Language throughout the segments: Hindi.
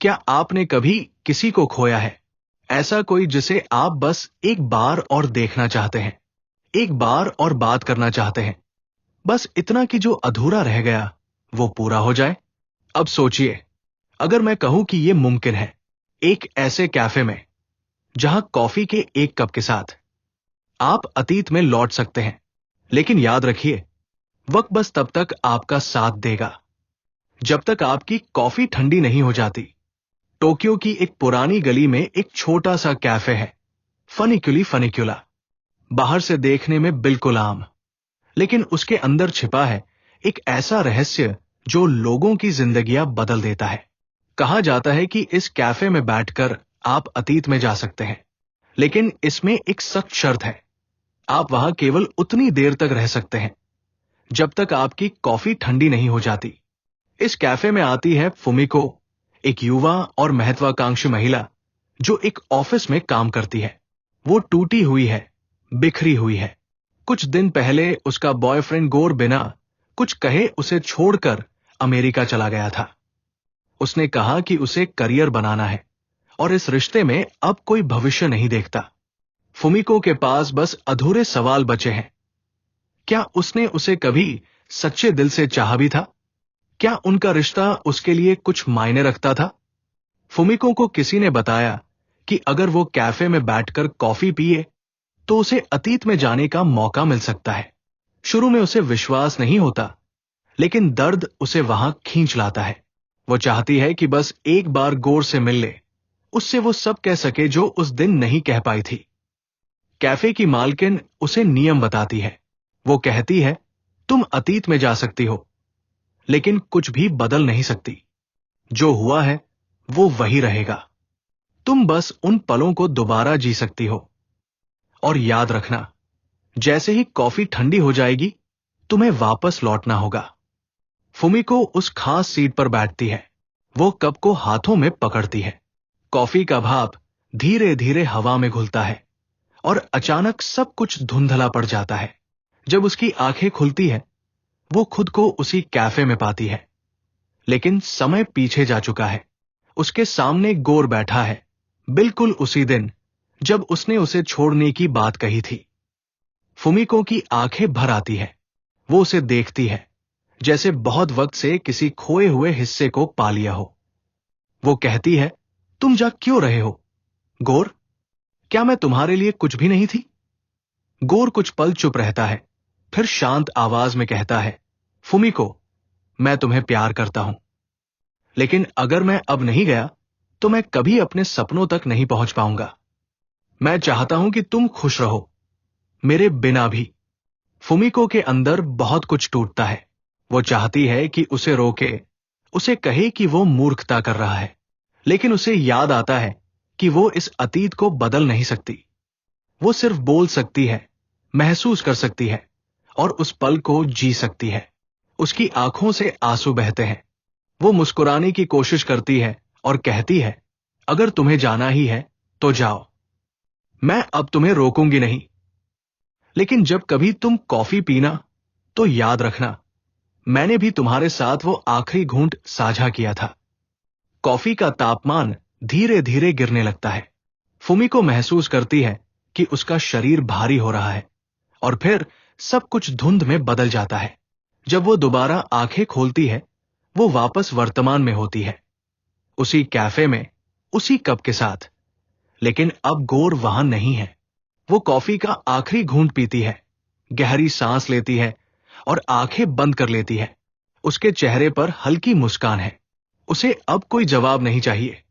क्या आपने कभी किसी को खोया है? ऐसा कोई जिसे आप बस एक बार और देखना चाहते हैं, एक बार और बात करना चाहते हैं, बस इतना कि जो अधूरा रह गया वो पूरा हो जाए। अब सोचिए, अगर मैं कहूं कि यह मुमकिन है, एक ऐसे कैफे में जहां कॉफी के एक कप के साथ आप अतीत में लौट सकते हैं। लेकिन याद रखिए, वक्त बस तब तक आपका साथ देगा जब तक आपकी कॉफी ठंडी नहीं हो जाती। टोक्यो की एक पुरानी गली में एक छोटा सा कैफे है, फनिक्यूली फनिक्यूला। बाहर से देखने में बिल्कुल आम, लेकिन उसके अंदर छिपा है एक ऐसा रहस्य जो लोगों की जिंदगियां बदल देता है। कहा जाता है कि इस कैफे में बैठकर आप अतीत में जा सकते हैं, लेकिन इसमें एक सख्त शर्त है। आप वहां केवल उतनी देर तक रह सकते हैं जब तक आपकी कॉफी ठंडी नहीं हो जाती। इस कैफे में आती है फुमिको, एक युवा और महत्वाकांक्षी महिला जो एक ऑफिस में काम करती है। वो टूटी हुई है, बिखरी हुई है। कुछ दिन पहले उसका बॉयफ्रेंड गोर बिना कुछ कहे उसे छोड़कर अमेरिका चला गया था। उसने कहा कि उसे करियर बनाना है और इस रिश्ते में अब कोई भविष्य नहीं देखता। फुमिको के पास बस अधूरे सवाल बचे हैं। क्या उसने उसे कभी सच्चे दिल से चाहा भी था? क्या उनका रिश्ता उसके लिए कुछ मायने रखता था? फुमिको को किसी ने बताया कि अगर वो कैफे में बैठकर कॉफी पिए तो उसे अतीत में जाने का मौका मिल सकता है। शुरू में उसे विश्वास नहीं होता, लेकिन दर्द उसे वहां खींच लाता है। वो चाहती है कि बस एक बार गोर से मिल ले, उससे वो सब कह सके जो उस दिन नहीं कह पाई थी। कैफे की मालकिन उसे नियम बताती है। वो कहती है, तुम अतीत में जा सकती हो, लेकिन कुछ भी बदल नहीं सकती। जो हुआ है वो वही रहेगा। तुम बस उन पलों को दोबारा जी सकती हो। और याद रखना, जैसे ही कॉफी ठंडी हो जाएगी, तुम्हें वापस लौटना होगा। फुमिको उस खास सीट पर बैठती है। वो कप को हाथों में पकड़ती है। कॉफी का भाप धीरे धीरे हवा में घुलता है और अचानक सब कुछ धुंधला पड़ जाता है। जब उसकी आंखें खुलती है, वो खुद को उसी कैफे में पाती है, लेकिन समय पीछे जा चुका है। उसके सामने गोर बैठा है, बिल्कुल उसी दिन जब उसने उसे छोड़ने की बात कही थी। फुमिको की आंखें भर आती है। वो उसे देखती है जैसे बहुत वक्त से किसी खोए हुए हिस्से को पा लिया हो। वो कहती है, तुम जा क्यों रहे हो गोर? क्या मैं तुम्हारे लिए कुछ भी नहीं थी? गोर कुछ पल चुप रहता है, फिर शांत आवाज में कहता है, फुमिको, मैं तुम्हें प्यार करता हूं, लेकिन अगर मैं अब नहीं गया तो मैं कभी अपने सपनों तक नहीं पहुंच पाऊंगा। मैं चाहता हूं कि तुम खुश रहो, मेरे बिना भी। फुमिको के अंदर बहुत कुछ टूटता है। वो चाहती है कि उसे रोके, उसे कहे कि वो मूर्खता कर रहा है, लेकिन उसे याद आता है कि वो इस अतीत को बदल नहीं सकती। वो सिर्फ बोल सकती है, महसूस कर सकती है और उस पल को जी सकती है। उसकी आंखों से आंसू बहते हैं। वो मुस्कुराने की कोशिश करती है और कहती है, अगर तुम्हें जाना ही है तो जाओ, मैं अब तुम्हें रोकूंगी नहीं। लेकिन जब कभी तुम कॉफी पीना तो याद रखना, मैंने भी तुम्हारे साथ वो आखिरी घूंट साझा किया था। कॉफी का तापमान धीरे धीरे गिरने लगता है। फुमिको महसूस करती है कि उसका शरीर भारी हो रहा है और फिर सब कुछ धुंध में बदल जाता है। जब वो दोबारा आंखें खोलती है, वो वापस वर्तमान में होती है, उसी कैफे में, उसी कप के साथ। लेकिन अब गोर वहां नहीं है। वो कॉफी का आखिरी घूंट पीती है, गहरी सांस लेती है और आंखें बंद कर लेती है। उसके चेहरे पर हल्की मुस्कान है। उसे अब कोई जवाब नहीं चाहिए।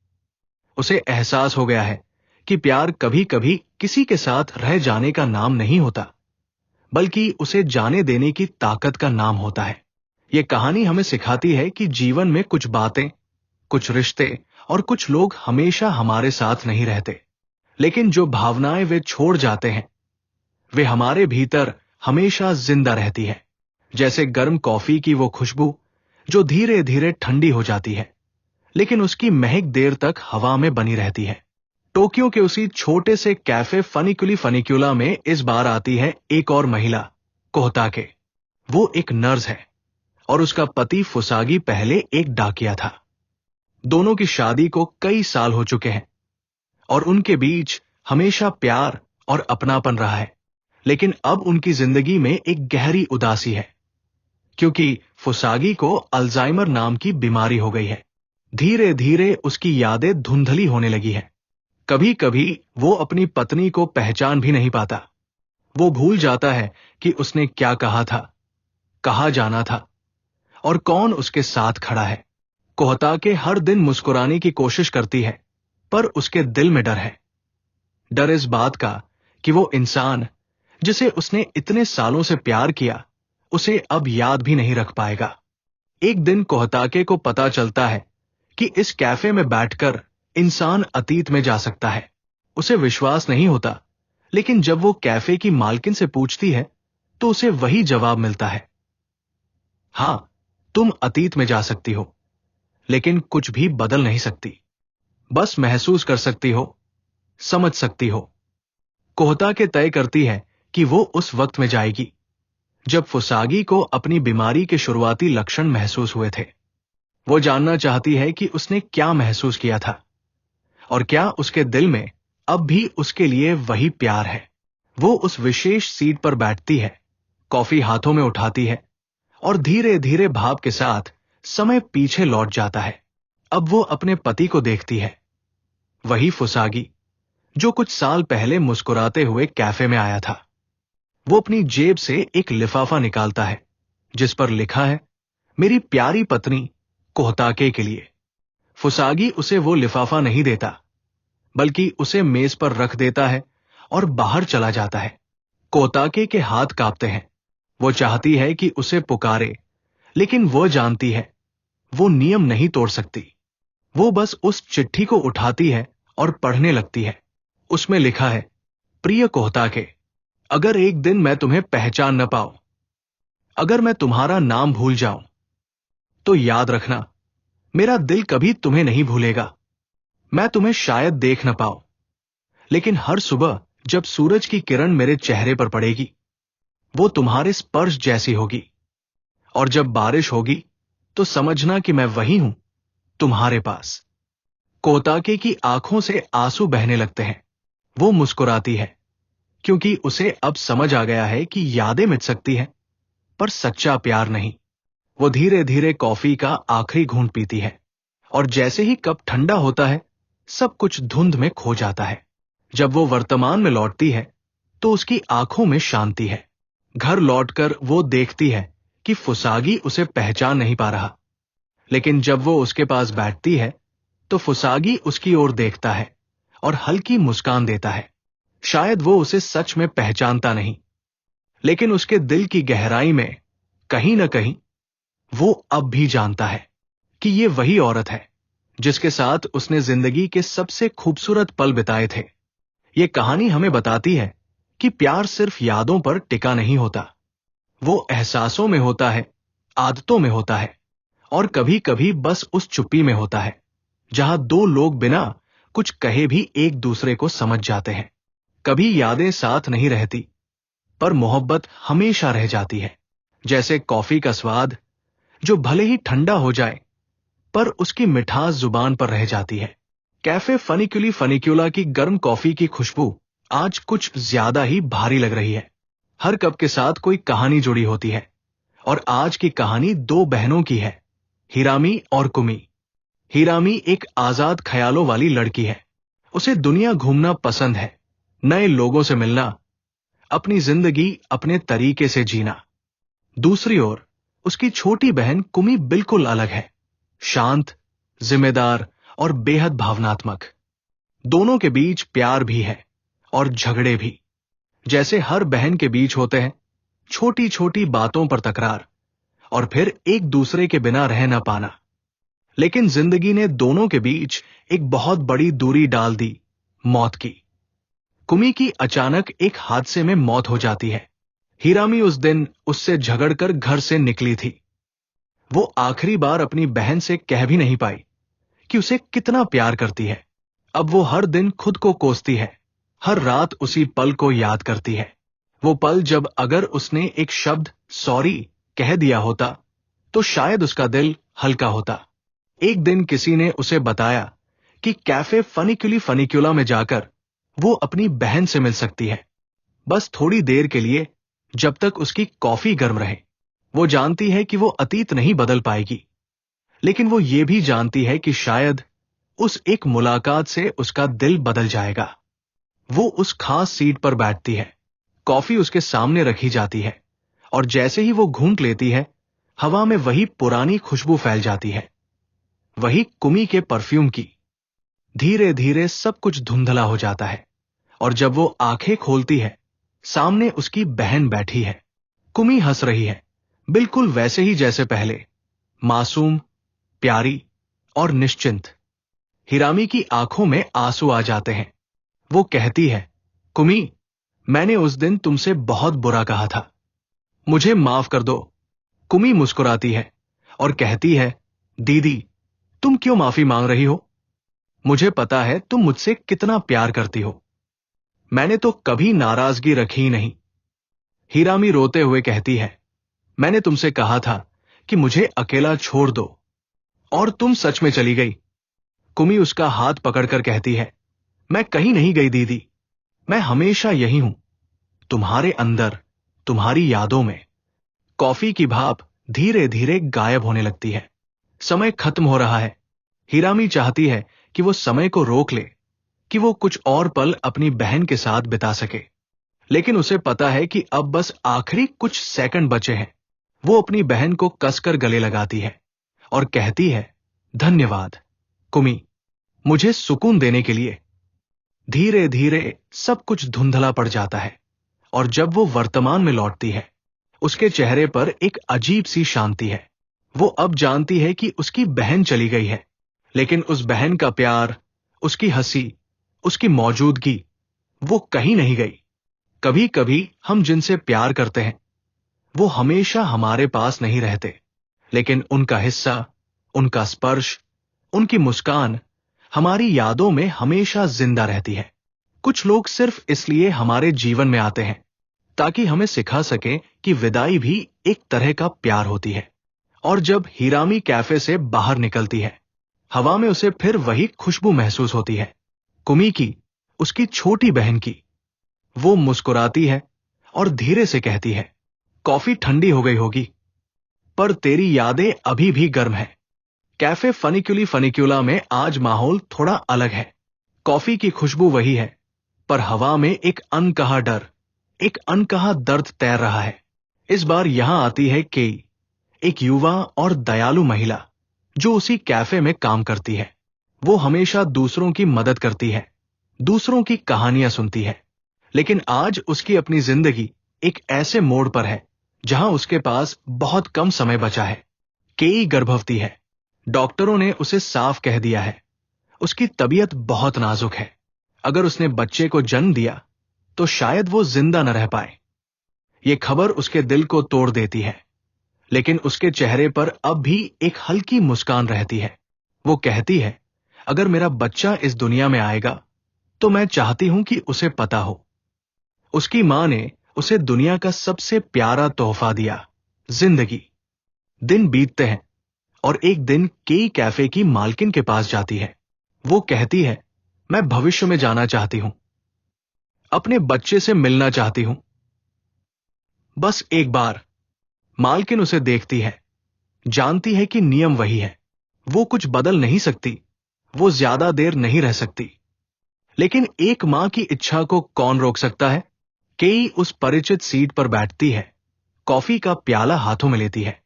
उसे एहसास हो गया है कि प्यार कभी कभी किसी के साथ रह जाने का नाम नहीं होता, बल्कि उसे जाने देने की ताकत का नाम होता है। यह कहानी हमें सिखाती है कि जीवन में कुछ बातें, कुछ रिश्ते और कुछ लोग हमेशा हमारे साथ नहीं रहते, लेकिन जो भावनाएं वे छोड़ जाते हैं, वे हमारे भीतर हमेशा जिंदा रहती है। जैसे गर्म कॉफी की वो खुशबू जो धीरे धीरे ठंडी हो जाती है, लेकिन उसकी महक देर तक हवा में बनी रहती है। टोक्यो के उसी छोटे से कैफे फनिक्यूली फनिक्यूला में इस बार आती है एक और महिला, कोहताके। वो एक नर्स है और उसका पति फुसागी पहले एक डाकिया था। दोनों की शादी को कई साल हो चुके हैं और उनके बीच हमेशा प्यार और अपनापन रहा है। लेकिन अब उनकी जिंदगी में एक गहरी उदासी है, क्योंकि फुसागी को अल्जाइमर नाम की बीमारी हो गई है। धीरे धीरे उसकी यादें धुंधली होने लगी है। कभी कभी वो अपनी पत्नी को पहचान भी नहीं पाता। वो भूल जाता है कि उसने क्या कहा था, कहा जाना था और कौन उसके साथ खड़ा है। कोहताके हर दिन मुस्कुराने की कोशिश करती है, पर उसके दिल में डर है। डर इस बात का कि वो इंसान जिसे उसने इतने सालों से प्यार किया, उसे अब याद भी नहीं रख पाएगा। एक दिन कोहताके को पता चलता है कि इस कैफे में बैठकर इंसान अतीत में जा सकता है। उसे विश्वास नहीं होता, लेकिन जब वो कैफे की मालकिन से पूछती है तो उसे वही जवाब मिलता है, हां, तुम अतीत में जा सकती हो, लेकिन कुछ भी बदल नहीं सकती। बस महसूस कर सकती हो, समझ सकती हो। कोहताके तय करती है कि वो उस वक्त में जाएगी जब फुसागी को अपनी बीमारी के शुरुआती लक्षण महसूस हुए थे। वो जानना चाहती है कि उसने क्या महसूस किया था और क्या उसके दिल में अब भी उसके लिए वही प्यार है। वो उस विशेष सीट पर बैठती है, कॉफी हाथों में उठाती है और धीरे धीरे भाव के साथ समय पीछे लौट जाता है। अब वो अपने पति को देखती है, वही फुसागी जो कुछ साल पहले मुस्कुराते हुए कैफे में आया था। वो अपनी जेब से एक लिफाफा निकालता है जिस पर लिखा है, मेरी प्यारी पत्नी कोहताके के लिए। फुसागी उसे वो लिफाफा नहीं देता, बल्कि उसे मेज पर रख देता है और बाहर चला जाता है। कोहताके के हाथ कांपते हैं। वो चाहती है कि उसे पुकारे, लेकिन वो जानती है वो नियम नहीं तोड़ सकती। वो बस उस चिट्ठी को उठाती है और पढ़ने लगती है। उसमें लिखा है, प्रिय कोहताके, अगर एक दिन मैं तुम्हें पहचान न पाऊं, अगर मैं तुम्हारा नाम भूल जाऊं, तो याद रखना, मेरा दिल कभी तुम्हें नहीं भूलेगा। मैं तुम्हें शायद देख न पाऊं, लेकिन हर सुबह जब सूरज की किरण मेरे चेहरे पर पड़ेगी, वो तुम्हारे स्पर्श जैसी होगी। और जब बारिश होगी, तो समझना कि मैं वही हूं, तुम्हारे पास। कोहताके की आंखों से आंसू बहने लगते हैं। वो मुस्कुराती है, क्योंकि उसे अब समझ आ गया है कि यादें मिट सकती हैं, पर सच्चा प्यार नहीं। वो धीरे धीरे कॉफी का आखिरी घूंट पीती है और जैसे ही कप ठंडा होता है, सब कुछ धुंध में खो जाता है। जब वो वर्तमान में लौटती है, तो उसकी आंखों में शांति है। घर लौटकर वो देखती है कि फुसागी उसे पहचान नहीं पा रहा, लेकिन जब वो उसके पास बैठती है, तो फुसागी उसकी ओर देखता है और हल्की मुस्कान देता है। शायद वो उसे सच में पहचानता नहीं, लेकिन उसके दिल की गहराई में कहीं न कहीं वो अब भी जानता है कि ये वही औरत है जिसके साथ उसने जिंदगी के सबसे खूबसूरत पल बिताए थे। ये कहानी हमें बताती है कि प्यार सिर्फ यादों पर टिका नहीं होता, वो एहसासों में होता है, आदतों में होता है और कभी कभी बस उस चुप्पी में होता है जहां दो लोग बिना कुछ कहे भी एक दूसरे को समझ जाते हैं। कभी यादें साथ नहीं रहती, पर मोहब्बत हमेशा रह जाती है। जैसे कॉफी का स्वाद जो भले ही ठंडा हो जाए, पर उसकी मिठास जुबान पर रह जाती है। कैफे फनिक्यूला की गर्म कॉफी की खुशबू आज कुछ ज्यादा ही भारी लग रही है। हर कप के साथ कोई कहानी जुड़ी होती है और आज की कहानी दो बहनों की है, हिरामी और कुमी। हिरामी एक आजाद ख्यालों वाली लड़की है। उसे दुनिया घूमना पसंद है, नए लोगों से मिलना, अपनी जिंदगी अपने तरीके से जीना। दूसरी ओर उसकी छोटी बहन कुमी बिल्कुल अलग है, शांत, जिम्मेदार और बेहद भावनात्मक। दोनों के बीच प्यार भी है और झगड़े भी, जैसे हर बहन के बीच होते हैं, छोटी छोटी बातों पर तकरार और फिर एक दूसरे के बिना रह न पाना। लेकिन जिंदगी ने दोनों के बीच एक बहुत बड़ी दूरी डाल दी, मौत की। कुमी की अचानक एक हादसे में मौत हो जाती है। हिरामी उस दिन उससे झगड़कर घर से निकली थी। वो आखिरी बार अपनी बहन से कह भी नहीं पाई कि उसे कितना प्यार करती है। अब वो हर दिन खुद को कोसती है, हर रात उसी पल को याद करती है। वो पल जब अगर उसने एक शब्द सॉरी कह दिया होता, तो शायद उसका दिल हल्का होता। एक दिन किसी ने उसे बताया कि कैफे फनिक्यूली फनिक्यूला में जाकर वो अपनी बहन से मिल सकती है, बस थोड़ी देर के लिए, जब तक उसकी कॉफी गर्म रहे। वो जानती है कि वो अतीत नहीं बदल पाएगी, लेकिन वो ये भी जानती है कि शायद उस एक मुलाकात से उसका दिल बदल जाएगा। वो उस खास सीट पर बैठती है, कॉफी उसके सामने रखी जाती है, और जैसे ही वो घूंट लेती है, हवा में वही पुरानी खुशबू फैल जाती है, वही कुमी के परफ्यूम की। धीरे धीरे सब कुछ धुंधला हो जाता है, और जब वो आंखें खोलती है, सामने उसकी बहन बैठी है। कुमी हंस रही है, बिल्कुल वैसे ही जैसे पहले, मासूम, प्यारी और निश्चिंत। हिरामी की आंखों में आंसू आ जाते हैं। वो कहती है, कुमी, मैंने उस दिन तुमसे बहुत बुरा कहा था, मुझे माफ कर दो। कुमी मुस्कुराती है और कहती है, दीदी, तुम क्यों माफी मांग रही हो? मुझे पता है तुम मुझसे कितना प्यार करती हो। मैंने तो कभी नाराजगी रखी ही नहीं। हिरामी रोते हुए कहती है, मैंने तुमसे कहा था कि मुझे अकेला छोड़ दो, और तुम सच में चली गई। कुमी उसका हाथ पकड़कर कहती है, मैं कहीं नहीं गई दीदी, मैं हमेशा यही हूं, तुम्हारे अंदर, तुम्हारी यादों में। कॉफी की भाप धीरे धीरे गायब होने लगती है। समय खत्म हो रहा है। हिरामी चाहती है कि वो समय को रोक ले, कि वो कुछ और पल अपनी बहन के साथ बिता सके, लेकिन उसे पता है कि अब बस आखिरी कुछ सेकंड बचे हैं। वो अपनी बहन को कसकर गले लगाती है और कहती है, धन्यवाद कुमी, मुझे सुकून देने के लिए। धीरे धीरे सब कुछ धुंधला पड़ जाता है, और जब वो वर्तमान में लौटती है, उसके चेहरे पर एक अजीब सी शांति है। वो अब जानती है कि उसकी बहन चली गई है, लेकिन उस बहन का प्यार, उसकी हंसी, उसकी मौजूदगी, वो कहीं नहीं गई। कभी कभी हम जिनसे प्यार करते हैं, वो हमेशा हमारे पास नहीं रहते, लेकिन उनका हिस्सा, उनका स्पर्श, उनकी मुस्कान हमारी यादों में हमेशा जिंदा रहती है। कुछ लोग सिर्फ इसलिए हमारे जीवन में आते हैं ताकि हमें सिखा सकें कि विदाई भी एक तरह का प्यार होती है। और जब हिरामी कैफे से बाहर निकलती है, हवा में उसे फिर वही खुशबू महसूस होती है, कुमी की, उसकी छोटी बहन की। वो मुस्कुराती है और धीरे से कहती है, कॉफी ठंडी हो गई होगी, पर तेरी यादें अभी भी गर्म है। कैफे फनिक्यूली फनिक्यूला में आज माहौल थोड़ा अलग है। कॉफी की खुशबू वही है, पर हवा में एक अनकहा डर, एक अनकहा दर्द तैर रहा है। इस बार यहां आती है केई, एक युवा और दयालु महिला जो उसी कैफे में काम करती है। वो हमेशा दूसरों की मदद करती है, दूसरों की कहानियां सुनती है, लेकिन आज उसकी अपनी जिंदगी एक ऐसे मोड़ पर है जहां उसके पास बहुत कम समय बचा है। केई गर्भवती है। डॉक्टरों ने उसे साफ कह दिया है, उसकी तबीयत बहुत नाजुक है। अगर उसने बच्चे को जन्म दिया तो शायद वो जिंदा न रह पाए। ये खबर उसके दिल को तोड़ देती है, लेकिन उसके चेहरे पर अब भी एक हल्की मुस्कान रहती है। वो कहती है, अगर मेरा बच्चा इस दुनिया में आएगा तो मैं चाहती हूं कि उसे पता हो, उसकी मां ने उसे दुनिया का सबसे प्यारा तोहफा दिया, जिंदगी। दिन बीतते हैं और एक दिन केई कैफे की मालकिन के पास जाती है। वो कहती है, मैं भविष्य में जाना चाहती हूं, अपने बच्चे से मिलना चाहती हूं, बस एक बार। मालकिन उसे देखती है, जानती है कि नियम वही है, वो कुछ बदल नहीं सकती, वो ज्यादा देर नहीं रह सकती। लेकिन एक मां की इच्छा को कौन रोक सकता है? केई उस परिचित सीट पर बैठती है, कॉफी का प्याला हाथों में लेती है।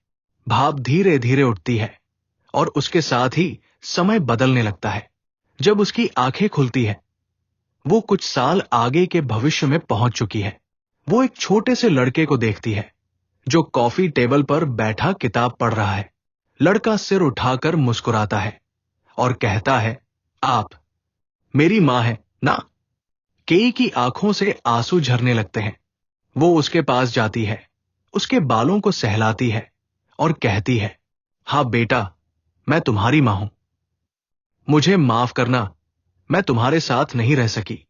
भाप धीरे धीरे उठती है और उसके साथ ही समय बदलने लगता है। जब उसकी आंखें खुलती है, वो कुछ साल आगे के भविष्य में पहुंच चुकी है। वो एक छोटे से लड़के को देखती है जो कॉफी टेबल पर बैठा किताब पढ़ रहा है। लड़का सिर उठाकर मुस्कुराता है और कहता है, आप मेरी मां है ना? केई की आंखों से आंसू झरने लगते हैं। वो उसके पास जाती है, उसके बालों को सहलाती है और कहती है, हाँ बेटा, मैं तुम्हारी मां हूं, मुझे माफ करना, मैं तुम्हारे साथ नहीं रह सकी।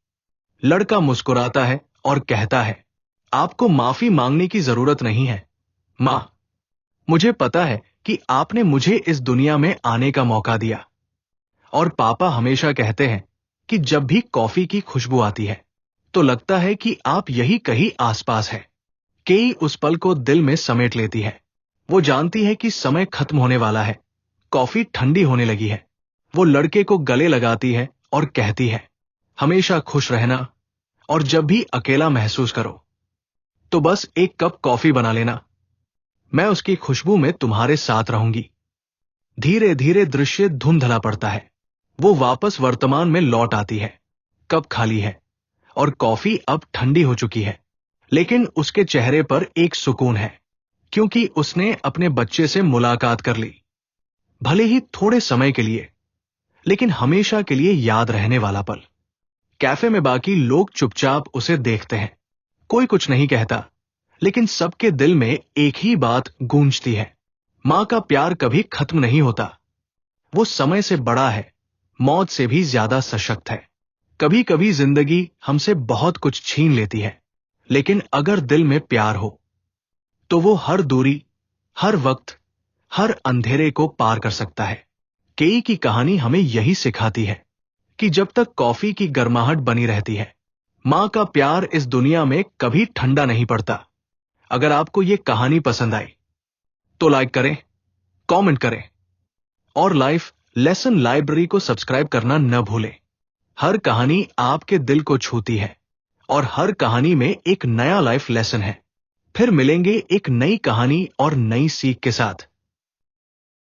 लड़का मुस्कुराता है और कहता है, आपको माफी मांगने की जरूरत नहीं है मां, मुझे पता है कि आपने मुझे इस दुनिया में आने का मौका दिया। और पापा हमेशा कहते हैं कि जब भी कॉफी की खुशबू आती है तो लगता है कि आप यही कहीं आसपास है। केई उस पल को दिल में समेट लेती है। वो जानती है कि समय खत्म होने वाला है, कॉफी ठंडी होने लगी है। वो लड़के को गले लगाती है और कहती है, हमेशा खुश रहना, और जब भी अकेला महसूस करो तो बस एक कप कॉफी बना लेना। मैं उसकी खुशबू में तुम्हारे साथ रहूंगी। धीरे धीरे दृश्य धुंधला पड़ता है। वो वापस वर्तमान में लौट आती है। कप खाली है और कॉफी अब ठंडी हो चुकी है, लेकिन उसके चेहरे पर एक सुकून है, क्योंकि उसने अपने बच्चे से मुलाकात कर ली। भले ही थोड़े समय के लिए, लेकिन हमेशा के लिए याद रहने वाला पल। कैफे में बाकी लोग चुपचाप उसे देखते हैं। कोई कुछ नहीं कहता, लेकिन सबके दिल में एक ही बात गूंजती है, मां का प्यार कभी खत्म नहीं होता। वो समय से बड़ा है, मौत से भी ज्यादा सशक्त है। कभी कभी जिंदगी हमसे बहुत कुछ छीन लेती है, लेकिन अगर दिल में प्यार हो तो वो हर दूरी, हर वक्त, हर अंधेरे को पार कर सकता है। केई की कहानी हमें यही सिखाती है कि जब तक कॉफी की गर्माहट बनी रहती है, मां का प्यार इस दुनिया में कभी ठंडा नहीं पड़ता। अगर आपको ये कहानी पसंद आई तो लाइक करें, कमेंट करें और लाइफ लेसन लाइब्रेरी को सब्सक्राइब करना न भूलें। हर कहानी आपके दिल को छूती है और हर कहानी में एक नया लाइफ लेसन है। फिर मिलेंगे एक नई कहानी और नई सीख के साथ।